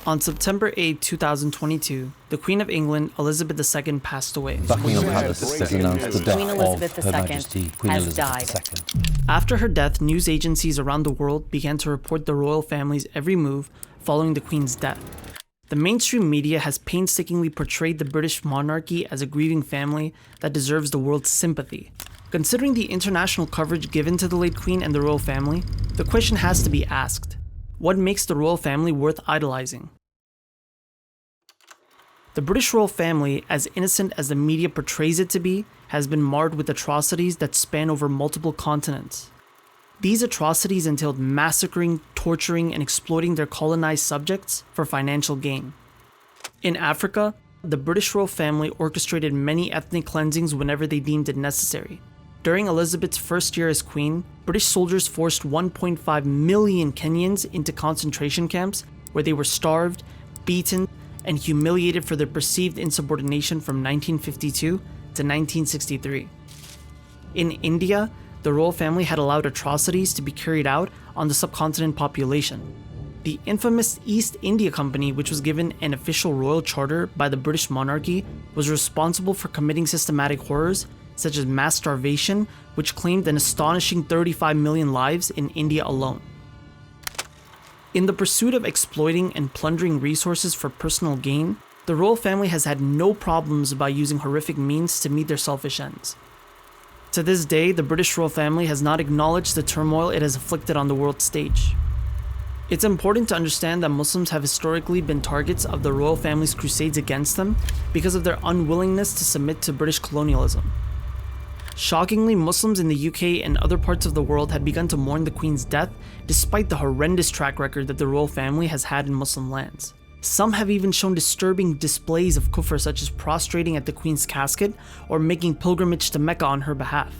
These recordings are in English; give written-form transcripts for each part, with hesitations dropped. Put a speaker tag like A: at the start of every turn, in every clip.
A: On September 8, 2022, the Queen of England, Elizabeth II, passed away.
B: Buckingham Palace has announced the death
C: Queen Elizabeth
B: of Her
C: II
B: Majesty Queen
C: has
B: Elizabeth
C: died.
B: II.
A: After her death, news agencies around the world began to report the royal family's every move following the Queen's death. The mainstream media has painstakingly portrayed the British monarchy as a grieving family that deserves the world's sympathy. Considering the international coverage given to the late Queen and the royal family, the question has to be asked: what makes the royal family worth idolizing? The British royal family, as innocent as the media portrays it to be, has been marred with atrocities that span over multiple continents. These atrocities entailed massacring, torturing, and exploiting their colonized subjects for financial gain. In Africa, the British royal family orchestrated many ethnic cleansings whenever they deemed it necessary. During Elizabeth's first year as queen, British soldiers forced 1.5 million Kenyans into concentration camps where they were starved, beaten, and humiliated for their perceived insubordination from 1952 to 1963. In India, the royal family had allowed atrocities to be carried out on the subcontinent population. The infamous East India Company, which was given an official royal charter by the British monarchy, was responsible for committing systematic horrors such as mass starvation, which claimed an astonishing 35 million lives in India alone. In the pursuit of exploiting and plundering resources for personal gain, the royal family has had no problems by using horrific means to meet their selfish ends. To this day, the British royal family has not acknowledged the turmoil it has afflicted on the world stage. It's important to understand that Muslims have historically been targets of the royal family's crusades against them because of their unwillingness to submit to British colonialism. Shockingly, Muslims in the UK and other parts of the world had begun to mourn the Queen's death despite the horrendous track record that the royal family has had in Muslim lands. Some have even shown disturbing displays of kufr, such as prostrating at the Queen's casket or making pilgrimage to Mecca on her behalf.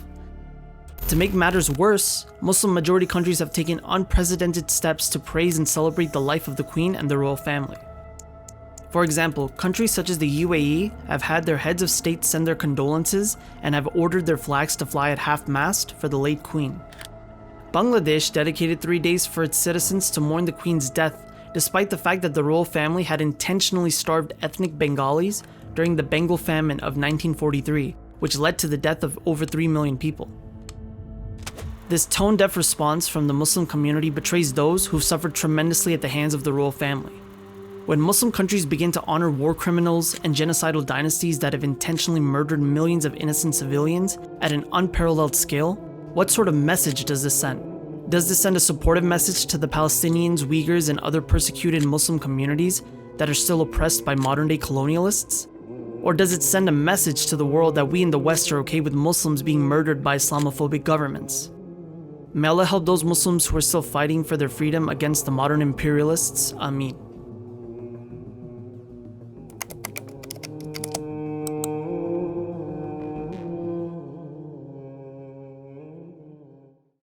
A: To make matters worse, Muslim majority countries have taken unprecedented steps to praise and celebrate the life of the Queen and the royal family. For example, countries such as the UAE have had their heads of state send their condolences and have ordered their flags to fly at half-mast for the late Queen. Bangladesh dedicated 3 days for its citizens to mourn the Queen's death, despite the fact that the royal family had intentionally starved ethnic Bengalis during the Bengal famine of 1943, which led to the death of over 3 million people. This tone-deaf response from the Muslim community betrays those who've suffered tremendously at the hands of the royal family. When Muslim countries begin to honor war criminals and genocidal dynasties that have intentionally murdered millions of innocent civilians at an unparalleled scale, what sort of message does this send? Does this send a supportive message to the Palestinians, Uyghurs, and other persecuted Muslim communities that are still oppressed by modern-day colonialists? Or does it send a message to the world that we in the West are okay with Muslims being murdered by Islamophobic governments? May Allah help those Muslims who are still fighting for their freedom against the modern imperialists. Ameen.